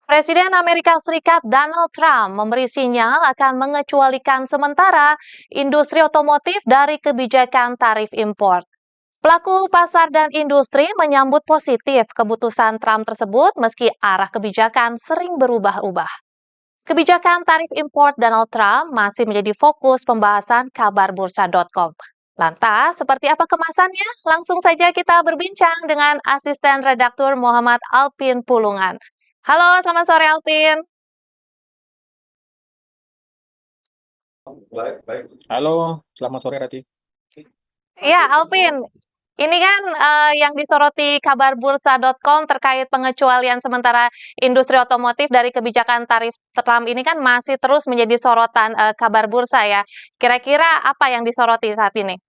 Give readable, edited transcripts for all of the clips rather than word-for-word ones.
Presiden Amerika Serikat Donald Trump memberi sinyal akan mengecualikan sementara industri otomotif dari kebijakan tarif impor. Pelaku pasar dan industri menyambut positif keputusan Trump tersebut meski arah kebijakan sering berubah-ubah. Kebijakan tarif impor Donald Trump masih menjadi fokus pembahasan kabarbursa.com. Lantas, seperti apa kemasannya? Langsung saja kita berbincang dengan asisten redaktur Muhammad Alpin Pulungan. Halo, selamat sore Alpin. Halo, selamat sore Rati. Iya, Alvin. Ini kan yang disoroti kabarbursa.com terkait pengecualian sementara industri otomotif dari kebijakan tarif Trump ini kan masih terus menjadi sorotan kabar bursa ya. Kira-kira apa yang disoroti saat ini?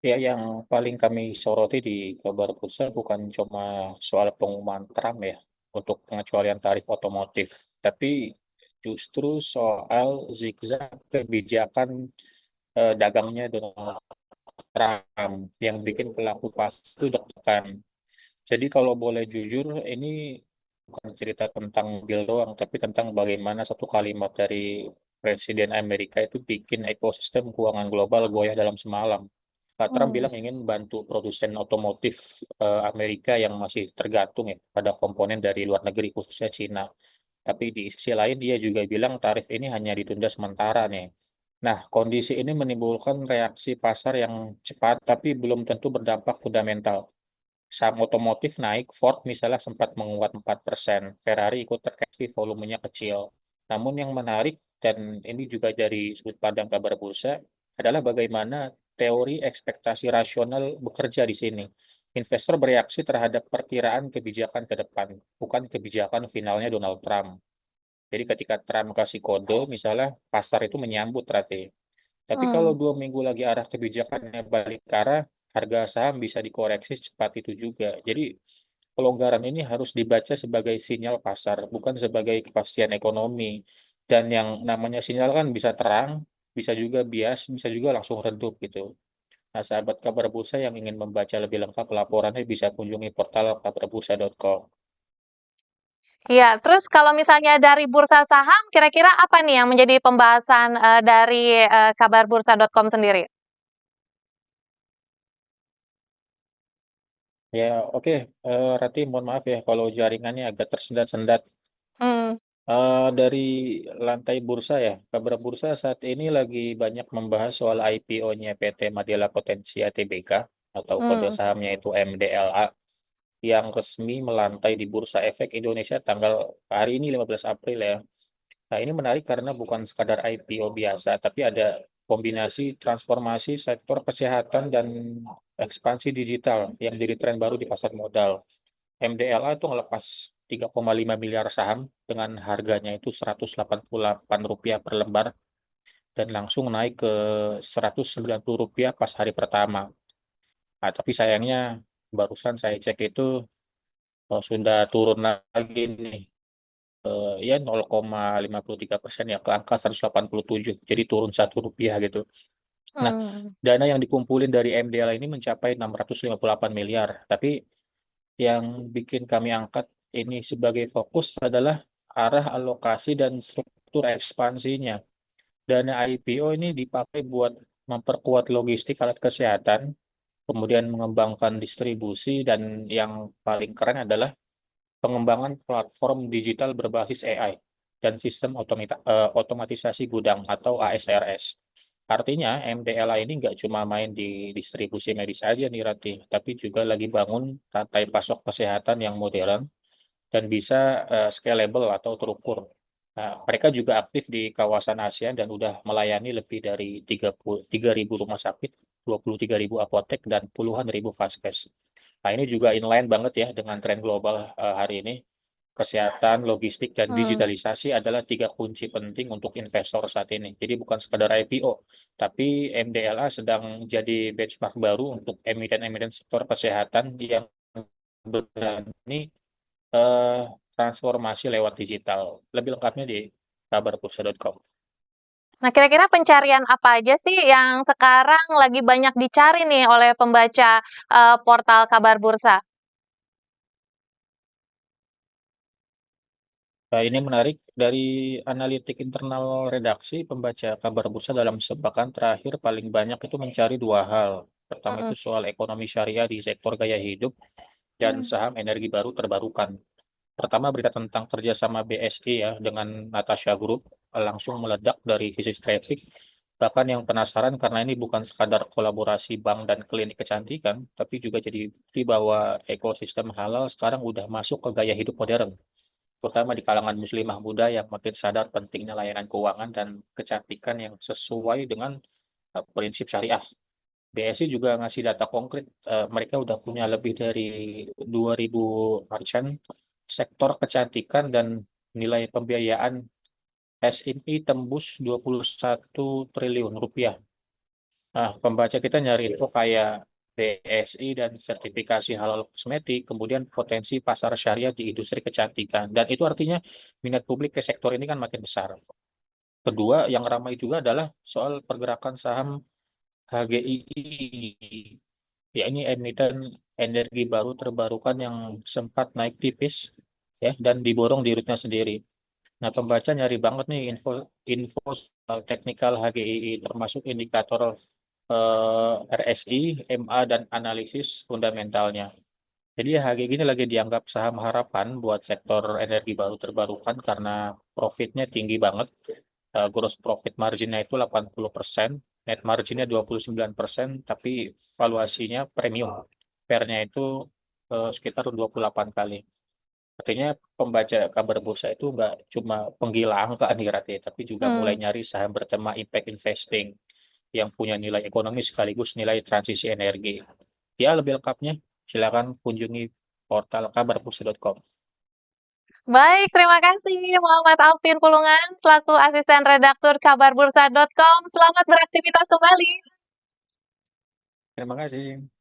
Ya, yang paling kami soroti di kabar bursa bukan cuma soal pengumuman Trump ya untuk pengecualian tarif otomotif, tapi justru soal zigzag kebijakan dagangnya Donald Trump yang bikin pelaku pasar itu deg-degan. Jadi kalau boleh jujur, ini bukan cerita tentang mobil doang, tapi tentang bagaimana satu kalimat dari Presiden Amerika itu bikin ekosistem keuangan global goyah dalam semalam. Pak Trump Hmm. bilang ingin bantu produsen otomotif Amerika yang masih tergantung ya pada komponen dari luar negeri, khususnya Cina. Tapi di sisi lain dia juga bilang tarif ini hanya ditunda sementara nih. Nah, kondisi ini menimbulkan reaksi pasar yang cepat tapi belum tentu berdampak fundamental. Saham otomotif naik, Ford misalnya sempat menguat 4%, Ferrari ikut terkoreksi volumenya kecil. Namun yang menarik, dan ini juga dari sudut pandang kabar bursa, adalah bagaimana teori ekspektasi rasional bekerja di sini. Investor bereaksi terhadap perkiraan kebijakan ke depan, bukan kebijakan finalnya Donald Trump. Jadi ketika Trump kasih kode, misalnya pasar itu menyambut rate. Tapi kalau Hmm. 2 minggu lagi arah kebijakannya balik ke arah, harga saham bisa dikoreksi secepat itu juga. Jadi pelonggaran ini harus dibaca sebagai sinyal pasar, bukan sebagai kepastian ekonomi. Dan yang namanya sinyal kan bisa terang, bisa juga bias, bisa juga langsung redup gitu. Nah, sahabat kabar bursa yang ingin membaca lebih lengkap laporannya bisa kunjungi portal kabarbursa.com. Iya, terus kalau misalnya dari bursa saham, kira-kira apa nih yang menjadi pembahasan dari kabarbursa.com sendiri? Ya, oke. Rati, mohon maaf ya kalau jaringannya agak tersendat-sendat. Hmm. Dari lantai bursa ya, kabar bursa saat ini lagi banyak membahas soal IPO-nya PT Madela Potensia Tbk atau kode Hmm. sahamnya itu MDLA yang resmi melantai di Bursa Efek Indonesia tanggal hari ini 15 April ya. Nah, ini menarik karena bukan sekadar IPO biasa, tapi ada kombinasi transformasi sektor kesehatan dan ekspansi digital yang jadi tren baru di pasar modal. MDLA itu ngelepas 3,5 miliar saham dengan harganya itu Rp188 per lembar dan langsung naik ke Rp190 pas hari pertama. Nah, tapi sayangnya barusan saya cek itu sudah turun lagi nih, ya 0,53% ya ke angka 187, jadi turun Rp1 gitu. Nah, Hmm. dana yang dikumpulin dari MDLA ini mencapai 658 miliar, tapi yang bikin kami angkat ini sebagai fokus adalah arah alokasi dan struktur ekspansinya. Dana IPO ini dipakai buat memperkuat logistik alat kesehatan, kemudian mengembangkan distribusi, dan yang paling keren adalah pengembangan platform digital berbasis AI dan sistem otomatisasi gudang atau ASRS. Artinya MDLA ini nggak cuma main di distribusi medis aja nih Rati, tapi juga lagi bangun rantai pasok kesehatan yang modern dan bisa scalable atau terukur. Nah, mereka juga aktif di kawasan ASEAN dan udah melayani lebih dari 33.000 rumah sakit, 23.000 apotek, dan puluhan ribu vaskes. Nah, ini juga inline banget ya dengan tren global hari ini. Kesehatan, logistik, dan Hmm. digitalisasi adalah 3 kunci penting untuk investor saat ini. Jadi bukan sekedar IPO, tapi MDLA sedang jadi benchmark baru untuk emiten-emiten sektor kesehatan yang berani eh, transformasi lewat digital. Lebih lengkapnya di kabarbursa.com. Nah, kira-kira pencarian apa aja sih yang sekarang lagi banyak dicari nih oleh pembaca portal kabar bursa? Ini menarik dari analitik internal redaksi, pembaca kabar bursa dalam sepekan terakhir paling banyak itu mencari dua hal. Pertama itu Mm-mm. soal ekonomi syariah di sektor gaya hidup dan saham energi baru terbarukan. Pertama berita tentang kerjasama BSI ya dengan Natasha Group langsung meledak dari sisi traffic. Bahkan yang penasaran karena ini bukan sekadar kolaborasi bank dan klinik kecantikan, tapi juga jadi bukti bahwa ekosistem halal sekarang udah masuk ke gaya hidup modern, terutama di kalangan muslimah muda yang makin sadar pentingnya layanan keuangan dan kecantikan yang sesuai dengan prinsip syariah. BSI juga ngasih data konkret, mereka udah punya lebih dari 2.000 merchant sektor kecantikan dan nilai pembiayaan SMI tembus 21 triliun rupiah. Nah, pembaca kita nyari info kayak BSI dan sertifikasi halal kosmetik, kemudian potensi pasar syariah di industri kecantikan. Dan itu artinya minat publik ke sektor ini kan makin besar. Kedua, yang ramai juga adalah soal pergerakan saham HGII. Ya, ini emiten energi baru terbarukan yang sempat naik tipis ya dan diborong di rootnya sendiri. Nah, pembaca nyari banget nih info soal teknikal HGII termasuk indikator RSI, MA, dan analisis fundamentalnya. Jadi ya HGII ini lagi dianggap saham harapan buat sektor energi baru terbarukan karena profitnya tinggi banget. Gross profit marginnya itu 80%, net marginnya 29%, tapi valuasinya premium. Pairnya itu sekitar 28 kali. Artinya pembaca kabar bursa itu nggak cuma penggila angka nih Rati, tapi juga mulai Hmm. nyari saham bertema impact investing yang punya nilai ekonomi sekaligus nilai transisi energi. Ya, lebih lengkapnya silakan kunjungi portal kabarbursa.com. Baik, terima kasih Muhammad Alvin Pulungan selaku asisten redaktur kabarbursa.com. Selamat beraktivitas kembali. Terima kasih.